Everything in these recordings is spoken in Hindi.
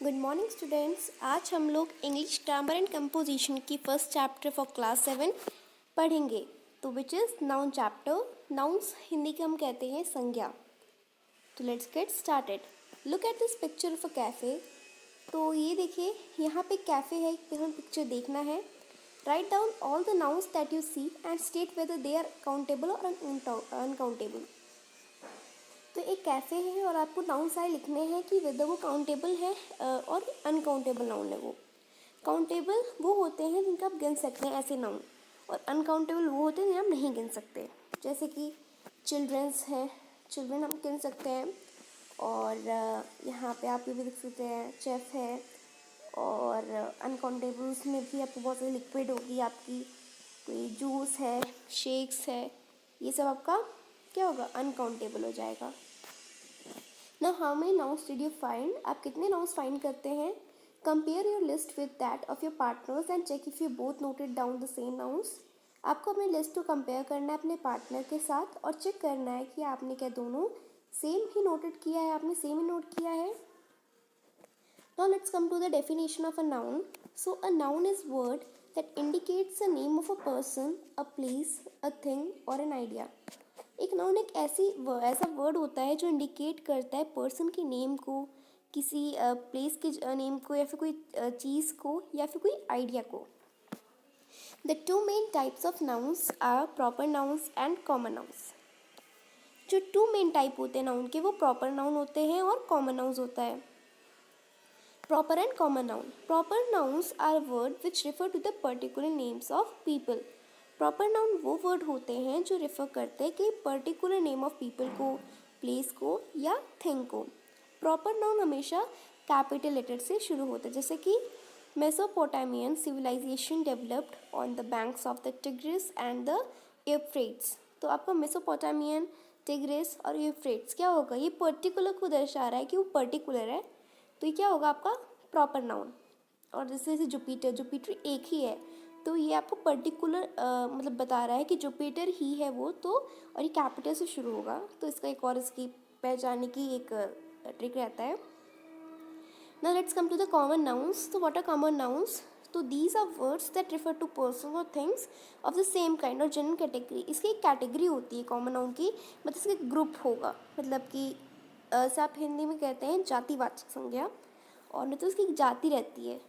Good morning students. आज हम लोग इंग्लिश ग्रामर एंड कंपोजिशन की फर्स्ट चैप्टर फॉर क्लास 7 पढ़ेंगे, तो which is noun chapter. Nouns Hindi के हम कहते हैं संज्ञा। तो let's get started. Look at this picture of a cafe. तो ये देखिए, यहाँ पे कैफ़े है, हम पिक्चर देखना है। Write down all the nouns that you see and state whether they are countable और अनकाउंटेबल। तो एक कैफ़े है और आपको नाउन सारे लिखने हैं कि वेदर वो काउंटेबल है और अनकाउंटेबल नाउन है। वो काउंटेबल वो होते हैं जिनका आप गिन सकते हैं ऐसे नाउन, और अनकाउंटेबल वो होते हैं जिन्हें आप नहीं गिन सकते। जैसे कि चिल्ड्रंस हैं, चिल्ड्रन हम गिन सकते हैं। और यहाँ पे आप ये भी लिख सकते हैं चेफ है। और अनकाउंटेबल्स में भी आपको बहुत सारी लिक्विड होगी, आपकी कोई जूस है, शेक्स है, ये सब आपका क्या होगा, अनकाउंटेबल हो जाएगा। Now how many nouns did you find? आप कितने nouns find करते हैं? Compare your list with that of your partners and check if you both noted down the same nouns. आपको अपनी लिस्ट को कंपेयर करना है अपने पार्टनर के साथ और चेक करना है कि आपने क्या दोनों सेम ही नोटेड किया है, आपने सेम ही नोट किया है। Now let's come to the definition of a noun. So a noun is word that indicates the name of a person, a place, a thing or an idea. एक नाउन एक ऐसा वर्ड होता है जो इंडिकेट करता है पर्सन की नेम को, किसी प्लेस के नेम को, या फिर कोई चीज़ को, या फिर कोई आइडिया को। The two main types of nouns are proper nouns and common nouns. जो टू मेन टाइप होते हैं नाउन के, वो प्रॉपर नाउन होते हैं और कॉमन नाउन्स होता है। Proper and common noun. Proper nouns are word which refer to the particular names of people. Proper noun वो वर्ड होते हैं जो रेफर करते हैं कि पर्टिकुलर नेम ऑफ पीपल को, प्लेस को या थिंग को। प्रॉपर नाउन हमेशा कैपिटल लेटर से शुरू होता है, जैसे कि Mesopotamian civilization developed on the banks of the Tigris and the Euphrates. तो आपका मेसोपोटामियन, टिग्रिस और यूफ्रेट्स क्या होगा, ये पर्टिकुलर को दर्शा रहा है कि वो पर्टिकुलर है, तो ये क्या होगा आपका प्रॉपर नाउन। और जैसे जुपिटर एक ही है, तो ये आपको पर्टिकुलर मतलब बता रहा है कि जुपिटर ही है वो, तो और ये कैपिटल से शुरू होगा, तो इसका एक और इसकी पहचानने की एक ट्रिक रहता है। Now let's come to the common nouns. तो व्हाट आर कॉमन नाउन्स? तो these are words that refer to person और things of the same kind और जनरल कैटेगरी। इसकी एक कैटेगरी होती है कॉमन नाउन की, मतलब इसका ग्रुप होगा, मतलब कि ऐसे आप हिंदी में कहते हैं जातिवाचक संज्ञा, और नहीं तो इसकी एक जाति रहती है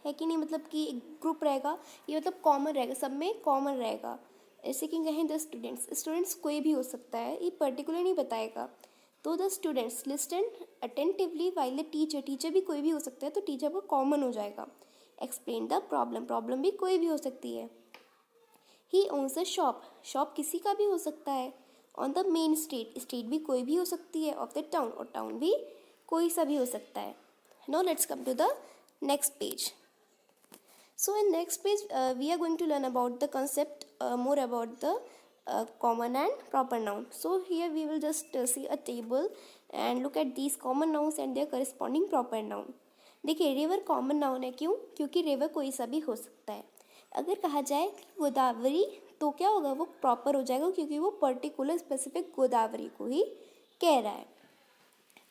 कि नहीं, मतलब कि एक ग्रुप रहेगा, ये मतलब कॉमन रहेगा, सब में कॉमन रहेगा। ऐसे कि कहें द स्टूडेंट्स कोई भी हो सकता है, ये पर्टिकुलर नहीं बताएगा। तो the students listen attentively while the teacher भी कोई भी हो सकता है, तो टीचर को कॉमन हो जाएगा। एक्सप्लेन द प्रॉब्लम भी कोई भी हो सकती है। ही ओन्स अ शॉप किसी का भी हो सकता है। ऑन द मेन स्ट्रीट भी कोई भी हो सकती है। ऑफ द टाउन, और टाउन भी कोई सा भी हो सकता है। Now let's come to the next page. So in next page we are going to learn about the concept more about the common and proper noun. So here we will just see a table and look at these common nouns and their corresponding proper noun. देखिए रिवर कॉमन नाउन है, क्यों? क्योंकि रिवर कोई सा भी हो सकता है। अगर कहा जाए कि गोदावरी, तो क्या होगा, वो प्रॉपर हो जाएगा क्योंकि वो पर्टिकुलर स्पेसिफिक गोदावरी को ही कह रहा है।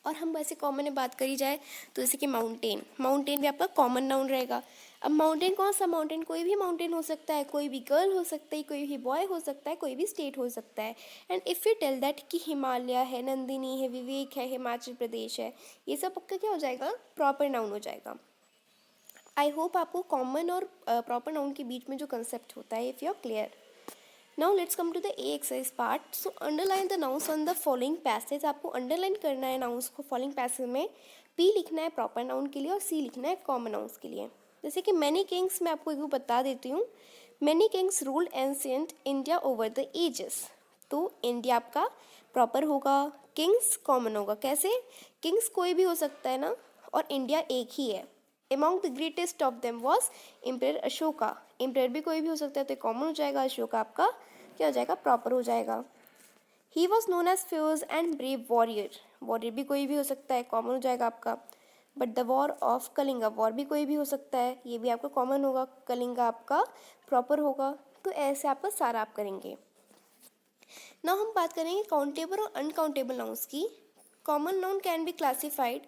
और हम वैसे कॉमन में बात करी जाए तो जैसे कि माउंटेन भी आपका कॉमन नाउन रहेगा। अब माउंटेन कौन सा माउंटेन? कोई भी माउंटेन हो सकता है, कोई भी गर्ल हो सकता है, कोई भी बॉय हो सकता है, कोई भी स्टेट हो सकता है। And if you tell that कि हिमालय है, नंदिनी है, विवेक है, हिमाचल प्रदेश है, ये सब आपका क्या हो जाएगा, प्रॉपर नाउन हो जाएगा। आई होप आपको कॉमन और प्रॉपर नाउन के बीच में जो कंसेप्ट होता है, if you are clear. Now let's come to the A exercise part. So underline the nouns on the following passage. आपको अंडरलाइन करना है नाउन्स को फॉलोइंग पैसेज में। P लिखना है प्रॉपर नाउन के लिए और C लिखना है कॉमन नाउन्स के लिए। जैसे कि मैनी किंग्स, मैं आपको एक बता देती हूँ। Many kings ruled ancient India over the ages. तो इंडिया आपका प्रॉपर होगा, किंग्स कॉमन होगा। कैसे? किंग्स कोई भी हो सकता है ना, और इंडिया एक ही है। Among the greatest of them was Emperor Ashoka. Emperor भी कोई भी हो सकता है, तो कॉमन हो जाएगा। अशोका आपका क्या हो जाएगा, प्रॉपर हो जाएगा। He was known as fierce and brave warrior। Warrior भी कोई भी हो सकता है, कॉमन हो जाएगा आपका। But the war of Kalinga, war भी कोई भी हो सकता है, ये भी आपका कॉमन होगा। कलिंगा आपका प्रॉपर होगा। तो ऐसे आपका सारा आप करेंगे। नाउ हम बात करेंगे काउंटेबल और अनकाउंटेबल नाउन्स की। Common noun can be classified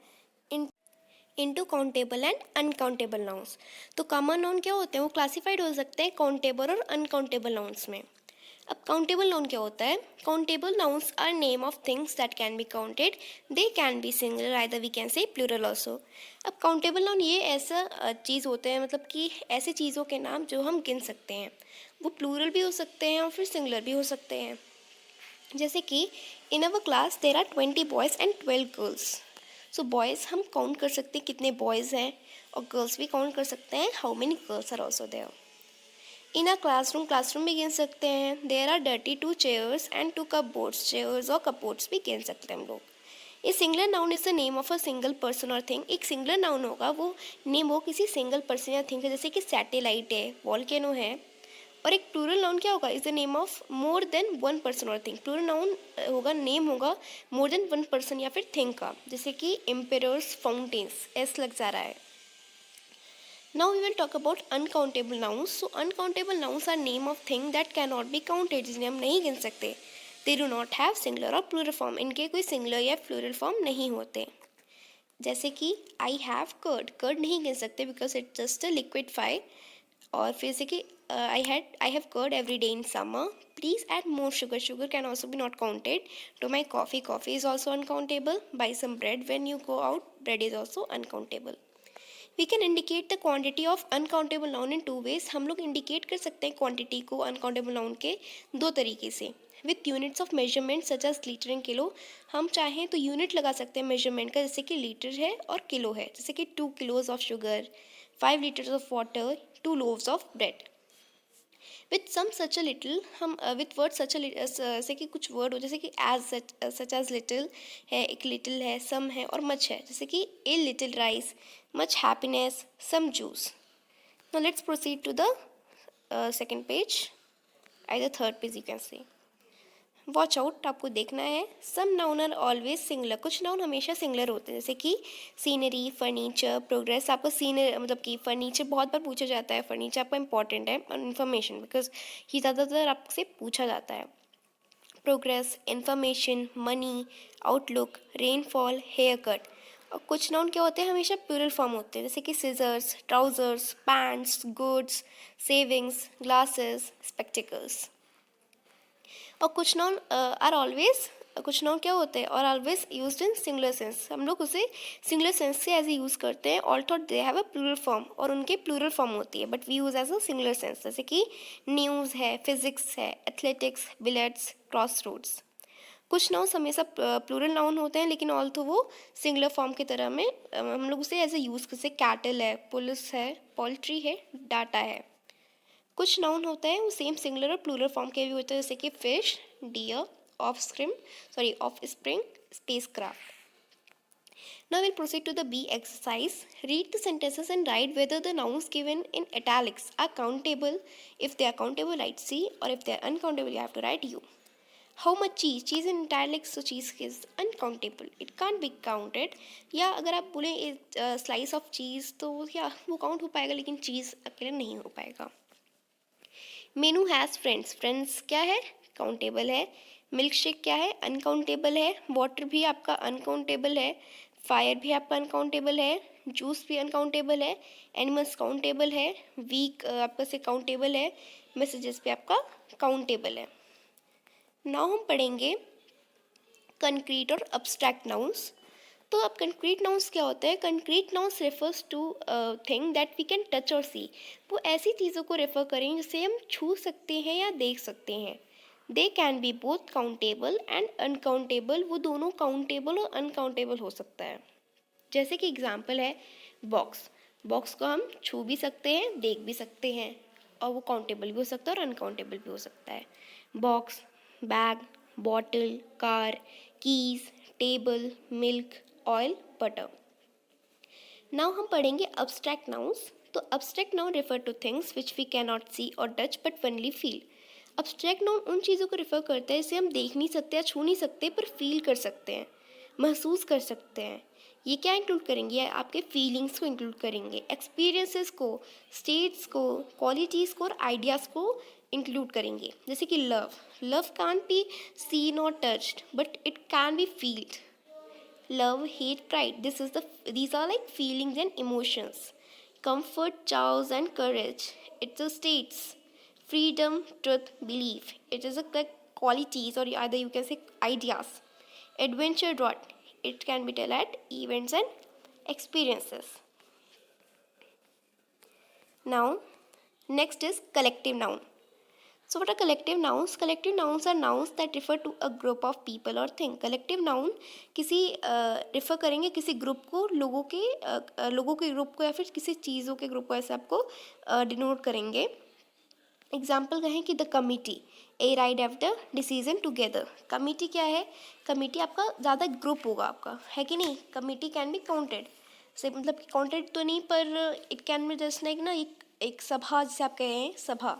into countable and uncountable nouns. तो कॉमन नाउन क्या होते हैं, वो क्लासिफाइड हो सकते हैं काउंटेबल और अनकाउंटेबल नाउन्स में। अब काउंटेबल नाउन क्या होता है, countable nouns are name of things that can be counted, they can be singular either we can say plural also. अब काउंटेबल नाउन ये ऐसा चीज़ होते हैं, मतलब कि ऐसे चीज़ों के नाम जो हम गिन सकते हैं, वो प्लूरल भी हो सकते हैं और फिर सिंगुलर भी हो सकते हैं। जैसे कि in our class there are 20 boys and 12 girls. So boys हम काउंट कर सकते हैं कितने बॉयज़ हैं, और गर्ल्स भी काउंट कर सकते हैं how many girls are also there. In a classroom भी गिन सकते हैं, there are 32 chairs and 2 cupboards, chairs और कपबोर्ड्स भी गिन सकते हैं हम लोग। A singular noun is the name of a single person और थिंग। एक सिंगुलर नाउन होगा, वो नेम हो किसी सिंगल पर्सन या थिंग है, जैसे कि सैटेलाइट है, वॉल्केनो है। और एक प्लूरल नाउन क्या होगा, is the name of more than one person और थिंग। प्लूरल नाउन होगा, नेम होगा मोर देन वन पर्सन या फिर थिंग का, जैसे कि एम्पेयर्स, फाउंटेन्स, एस लग जा रहा है। Now we will talk about uncountable nouns. So uncountable nouns are name of thing that cannot be counted, जिन्हें हम नहीं गिन सकते। They do not have singular और plural form, इनके कोई singular या plural form नहीं होते। जैसे कि I have curd, curd नहीं गिन सकते because it's just a liquefy। और फिर जैसे कि I have curd every day in summer, please add more sugar, sugar can also be not counted to my coffee, coffee is also uncountable। Buy some bread when you go out, bread is also uncountable। We can indicate the quantity of uncountable noun in two ways. हम लोग इंडिकेट कर सकते हैं क्वांटिटी को अनकाउंटेबल नाउन के दो तरीके से, with units of measurement such as litre and kilo. हम चाहें तो यूनिट लगा सकते हैं मेजरमेंट का, जैसे कि लीटर है और किलो है, जैसे कि 2 kilos of sugar, 5 litres of water, 2 loaves of bread. With some such a little, हम विथ वर्ड सच जैसे कि कुछ वर्ड हो, जैसे कि एज सच एज लिटिल है, एक लिटिल है, सम है और मच है, जैसे कि a little rice, much happiness, some juice। Now let's proceed to the second page, either third page you can say। Watch out, आपको देखना है। सम नाउन आर ऑलवेज सिंगुलर, कुछ नाउन हमेशा सिंगुलर होते हैं, जैसे कि सीनरी, फर्नीचर, प्रोग्रेस। आपको सीनर मतलब कि फर्नीचर बहुत बार पूछा जाता है, फर्नीचर आपका इंपॉर्टेंट है इन्फॉर्मेशन, बिकॉज ये ज़्यादातर आपसे पूछा जाता है। Progress, information, money, outlook, rainfall, hair cut. और कुछ नाउन क्या होते हैं, हमेशा प्लूरल फॉर्म होते हैं, जैसे कि scissors, trousers, pants, goods, savings, glasses, spectacles. और कुछ नाउन आर ऑलवेज, कुछ नाउन क्या होते हैं और always used in singular sense. हम लोग उसे सिंगुलर सेंस से एज ए यूज़ करते हैं, although they have a plural form, और उनके प्लूरल फॉर्म होती है, but we use as a singular sense, जैसे कि न्यूज़ है, फिजिक्स है, एथलेटिक्स, बिलियर्ड्स, क्रॉस रोड्स। कुछ नाउन्स हमेशा प्लूरल नाउन होते हैं, लेकिन ऑल्थो वो सिंगुलर फॉर्म की तरह में हम लोग उसे एज ए यूज़ करते हैं, कैटल है, पुलिस है, पोल्ट्री है, डाटा है। कुछ नाउन होते हैं वो सेम सिंगुलर और प्लूरल फॉर्म के भी होते हैं, जैसे कि fish, deer, offspring, spacecraft. Now we'll proceed to the B exercise. Read the sentences and write whether the nouns given in italics are countable. If they are countable, write C, or if they are uncountable, you have to write U. How much cheese? Cheese in italics, so cheese is uncountable. It can't be counted. या अगर आप बोले स्लाइस ऑफ चीज़, तो या वो काउंट हो पाएगा, लेकिन चीज़ अकेले नहीं हो पाएगा। मेनू हैज़ फ्रेंड्स, फ्रेंड्स क्या है, काउंटेबल है। मिल्क शेक क्या है, अनकाउंटेबल है। वाटर भी आपका अनकाउंटेबल है। फायर भी आपका अनकाउंटेबल है। जूस भी अनकाउंटेबल है। एनिमल्स काउंटेबल है। वीक आपका से काउंटेबल है। मैसेजेस भी आपका काउंटेबल है। नाउ हम पढ़ेंगे कंक्रीट और अब्स्ट्रैक्ट नाउन्स। तो अब कंक्रीट नाउन्स क्या होते हैं, concrete nouns refers to thing that we can touch और सी। वो ऐसी चीज़ों को रेफर करेंगे जिसे हम छू सकते हैं या देख सकते हैं। दे can B both countable and uncountable, वो दोनों काउंटेबल और अनकाउंटेबल हो सकता है। जैसे कि एग्जाम्पल है बॉक्स, बॉक्स को हम छू भी सकते हैं, देख भी सकते हैं, और वो काउंटेबल भी हो सकता है और अनकाउंटेबल भी हो सकता है। Box, bag, bottle, car, keys, table, milk, oil, butter. Now हम पढ़ेंगे अब्स्ट्रैक्ट नाउन्स। तो abstract noun refer to things which we can not see और touch but only feel. Abstract noun उन चीज़ों को रेफर करते हैं जिसे हम देख नहीं सकते या छू नहीं सकते, पर फील कर सकते हैं, महसूस कर सकते हैं। ये क्या इंक्लूड करेंगे, आपके फीलिंग्स को इंक्लूड करेंगे, एक्सपीरियंसेस को, स्टेट्स को, क्वालिटीज़ को और आइडियाज़ को इंक्लूड करेंगे। जैसे कि love, love can be seen और touched but it can be feeled. love, hate, pride. These are like feelings and emotions. Comfort, chaos, and courage. It's a states. Freedom, truth, belief. It is a like qualities, or either you can say ideas. Adventure, what? It can be tell at events and experiences. Now, next is collective noun. So what are collective nouns? Collective nouns are nouns that refer to a group of people or thing. Collective noun किसी refer करेंगे किसी ग्रुप को, लोगों के ग्रुप को या फिर किसी चीज़ों के ग्रुप को, ऐसे आपको डिनोट करेंगे. एग्जाम्पल कहें कि the committee A ride after decision together. Committee क्या है? कमिटी आपका ज़्यादा ग्रुप होगा आपका, है कि नहीं. कमिटी कैन बी काउंटेड से, मतलब काउंटेड तो नहीं, पर it can be just like ना एक सभा, जिसे आप कहें सभा.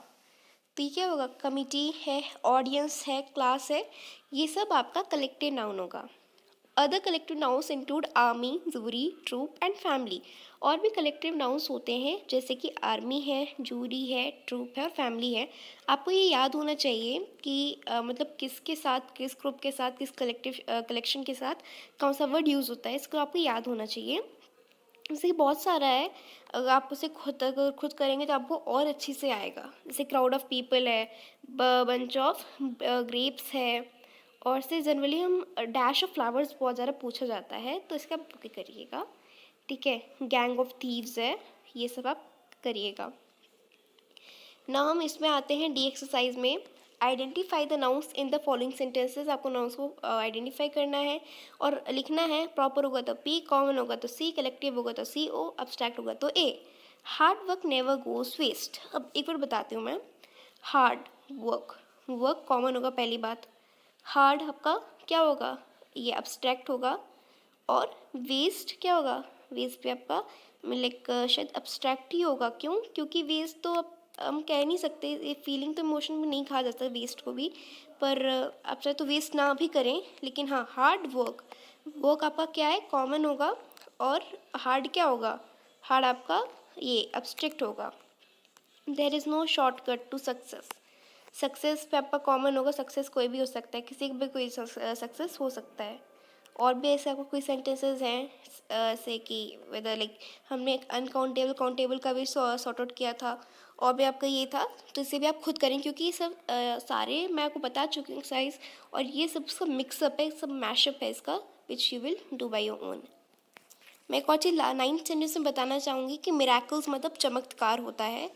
तो ये क्या होगा? कमिटी है, ऑडियंस है, क्लास है, ये सब आपका कलेक्टिव नाउन होगा. Other collective nouns include army, jury, troop and family. और भी कलेक्टिव नाउन्स होते हैं जैसे कि आर्मी है, जूरी है, ट्रूप है और फैमिली है. आपको ये याद होना चाहिए कि मतलब किसके साथ, किस ग्रुप के साथ, किस कलेक्शन के साथ कौन सा वर्ड यूज़ होता है, इसको आपको याद होना चाहिए. जैसे कि बहुत सारा है, अगर आप उसे खुद करेंगे तो आपको और अच्छी से आएगा. जैसे क्राउड ऑफ पीपल है, बंच ऑफ ग्रेप्स है, और से जनरली हम डैश ऑफ फ्लावर्स बहुत ज़्यादा पूछा जाता है, तो इसका आप करिएगा. ठीक है. गैंग ऑफ थीव्स है, ये सब आप करिएगा. ना हम इसमें आते हैं डी एक्सरसाइज में. Identify the nouns in the following sentences. आपको नाउन्स को आइडेंटिफाई करना है और लिखना है. प्रॉपर होगा तो पी, कॉमन होगा तो सी, कलेक्टिव होगा तो सी ओ, अब्स्ट्रैक्ट होगा तो A. Hard work never goes waste. अब एक बार बताती हूँ मैं. हार्ड वर्क, वर्क कॉमन होगा पहली बात. हार्ड आपका क्या होगा? ये अब्स्ट्रैक्ट होगा. और वेस्ट क्या होगा? वेस्ट भी आपका लाइक शायद अब्स्ट्रैक्ट ही होगा. क्यों? क्योंकि वेस्ट तो हम कह नहीं सकते, ये फीलिंग तो इमोशन में नहीं कहा जाता वेस्ट को भी, पर आप चाहे तो वेस्ट ना भी करें. लेकिन हाँ, हार्ड वर्क, वर्क आपका क्या है? कॉमन होगा. और हार्ड क्या होगा? हार्ड आपका ये अब्स्ट्रैक्ट होगा. There is no shortcut to success. Success पे आपका कॉमन होगा. सक्सेस कोई भी हो सकता है, किसी भी कोई सक्सेस हो सकता है. और भी ऐसे आपको कोई सेंटेंसेस हैं ऐसे कि वेदर लाइक हमने एक अनकाउंटेबल काउंटेबल का भी सॉर्ट आउट किया था, और भी आपका ये था. तो इसे भी आप खुद करें, क्योंकि ये सब सारे मैं आपको बता चुकी हूँ एक्सरसाइज, और ये सब मिक्सअप है, सब मैशअप है इसका, which you will do by your own. मैं एक और चीज़ 9th सेंटेंस में बताना चाहूँगी कि मिराकल्स मतलब चमत्कार होता है.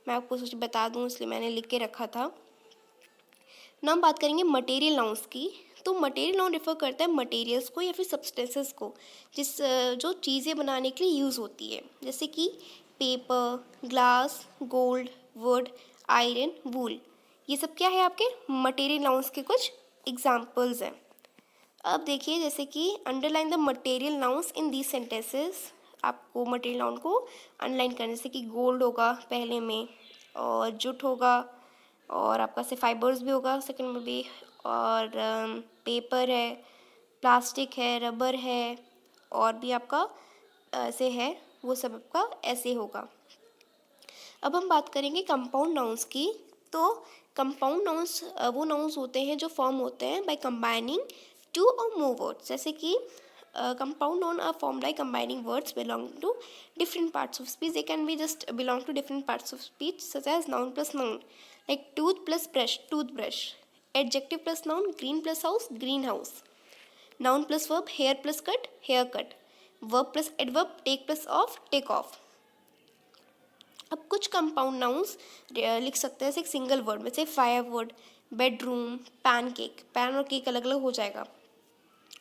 मैं आपको सोच बता दूँ, इसलिए मैंने लिख के रखा था. ना हम बात करेंगे मटेरियल नाउन्स की. तो मटेरियल नाउन रेफर करता है मटेरियल्स को या फिर सब्सटेंसेस को, जो चीज़ें बनाने के लिए यूज़ होती है. जैसे कि paper, glass, gold, wood, iron, wool. ये सब क्या है? आपके मटेरियल नाउन्स के कुछ एग्जाम्पल्स हैं. अब देखिए, जैसे कि underline the material nouns in these sentences. आपको मटेरियल नाउन को अंडरलाइन करने, जैसे कि गोल्ड होगा पहले में, और जुट होगा, और आपका से फाइबर्स भी होगा सेकंड में भी, और पेपर है, प्लास्टिक है, रबर है, और भी आपका ऐसे है, वो सब आपका ऐसे होगा. अब हम बात करेंगे कंपाउंड नाउन्स की. तो कंपाउंड नाउन्स वो नाउन्स होते हैं जो फॉर्म होते हैं बाय कंबाइनिंग टू और मोर वर्ड्स. जैसे कि compound noun are formed by combining words belonging to different parts of speech. They can be just belong to different parts of speech, such as noun plus noun, like tooth plus brush, toothbrush. Adjective plus noun, green plus house, greenhouse. Noun plus verb, hair plus cut, haircut. Verb plus adverb, take plus off, take off. अब कुछ कंपाउंड नाउन्स लिख सकते हैं एक सिंगल वर्ड में, जैसे फायरवुड, बेडरूम, पैनकेक. पैन और केक अलग अलग हो जाएगा.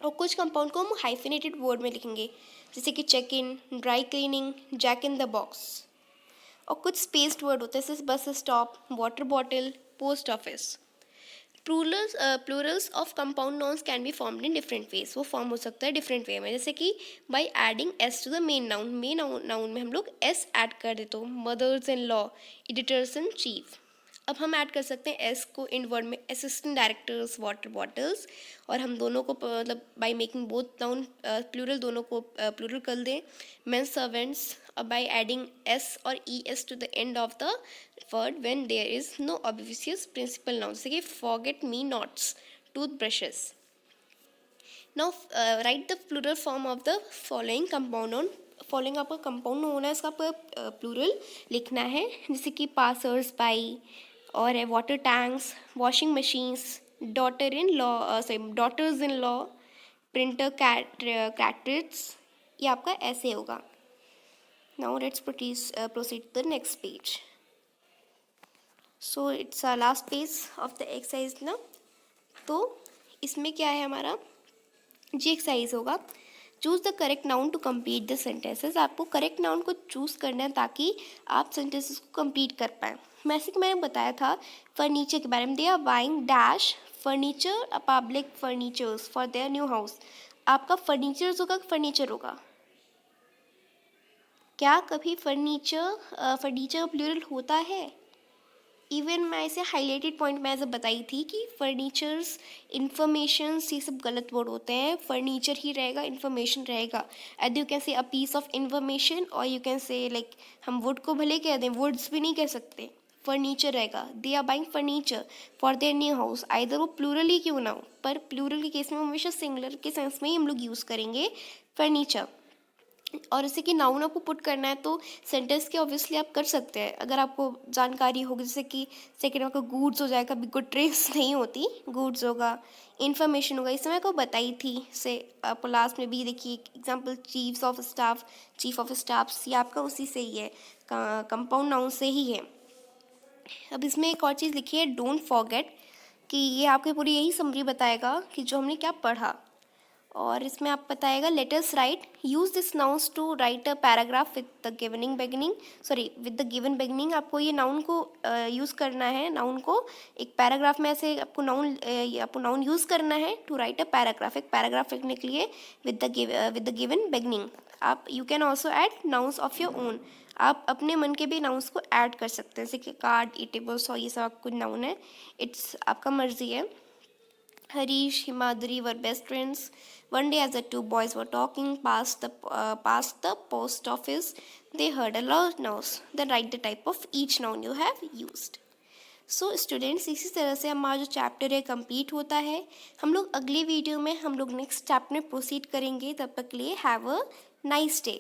और कुछ कंपाउंड को हम हाइफिनेटेड वर्ड में लिखेंगे, जैसे कि check in, dry cleaning, jack in the box. और कुछ स्पेस्ड वर्ड होते हैं, जैसे bus stop, water bottle, post office. Plurals of compound nouns can be formed in different ways. वो फॉर्म हो सकता है डिफरेंट वे में, जैसे कि by adding S to the main noun. Main noun में हम लोग एस ऐड कर देते हो. Mothers in law, editors in chief. अब हम ऐड कर सकते हैं एस को इन वर्ड में, असिस्टेंट डायरेक्टर्स, वाटर बॉटल्स. और हम दोनों को मतलब by making both noun plural, दोनों को प्लूरल कर दें. Men servants, by adding S और E S to the end of the word when there is no obvious principal noun, जैसे कि forget me nots, toothbrushes. Now write the plural form of the following compound noun. Following आपका कंपाउंड नाउन है, इसका आपको प्लूरल लिखना है, जैसे कि पासर्स बाई और है water tanks, washing machines, daughters in law, printer cartridges. ये आपका ऐसे होगा। Now let's proceed to the next page. So it's our last page of the exercise ना। तो इसमें क्या है हमारा जी एक्सरसाइज होगा, choose the correct noun to complete the sentences. आपको करेक्ट नाउन को चूज़ करना है ताकि आप सेंटेंसेस को कंप्लीट कर पाएँ। वैसे कि मैंने बताया था फर्नीचर के बारे में, they are buying dash furniture a public furnitures for their new house. आपका फर्नीचर्स होगा, फर्नीचर होगा। क्या कभी फर्नीचर का प्लूरल होता है? इवन मैं इसे हाईलाइटेड पॉइंट में ऐसे बताई थी कि फर्नीचर्स, इंफॉर्मेशन, ये सब गलत वर्ड होते हैं। फर्नीचर ही रहेगा, इंफॉर्मेशन रहेगा। And you can say a piece of information, और यू कैन से लाइक हम वुड को भले कह दें, वुड्स भी नहीं कह सकते, फर्नीचर रहेगा। They are buying furniture for their new house. Either वो प्लूरल ही क्यों ना हो, पर प्लूरल के केस में हमेशा सिंगुलर के सेंस में ही हम लोग यूज़ करेंगे फर्नीचर। और जैसे कि नाउन आपको पुट करना है तो सेंटेंस के ऑब्वियसली आप कर सकते हैं अगर आपको जानकारी होगी। जैसे कि सेकेंड आपका गुड्स हो जाएगा, कभी गुड ट्रेस नहीं होती, गुड्स होगा, इन्फॉर्मेशन होगा। इस समय आपको बताई थी से आपको लास्ट में भी देखिए एग्जांपल चीफ ऑफ स्टाफ्स, ये आपका उसी से ही है, कंपाउंड नाउन से ही है। अब इसमें एक और चीज़ लिखी है, डोंट फॉरगेट, कि ये आपके पूरी यही समरी बताएगा कि जो हमने क्या पढ़ा। और इसमें आप बताएगा let us write, use this nouns to write a paragraph with the given beginning. आपको ये नाउन को यूज़ करना है, नाउन को एक पैराग्राफ में ऐसे आपको नाउन यूज़ करना है टू राइट अ पैराग्राफ। एक पैराग्राफ लिखने के लिए विद द गिवन बिगनिंग। आप you can also add nouns of your own. आप अपने मन के भी नाउन्स को ऐड कर सकते हैं, जैसे कि कार्ड, ईटेबल्स, और ये सब आपको नाउन है, इट्स आपका मर्जी है। Harish, Himadri were best friends. One day, as the two boys were talking past the post office, they heard a loud noise. Then write the type of each noun you have used. So students, इसी तरह से हमारा जो चैप्टर है कंप्लीट होता है। हम लोग अगले वीडियो में हम लोग नेक्स्ट चैप्टर में प्रोसीड करेंगे। तब तक के लिए हैव अ नाइस डे।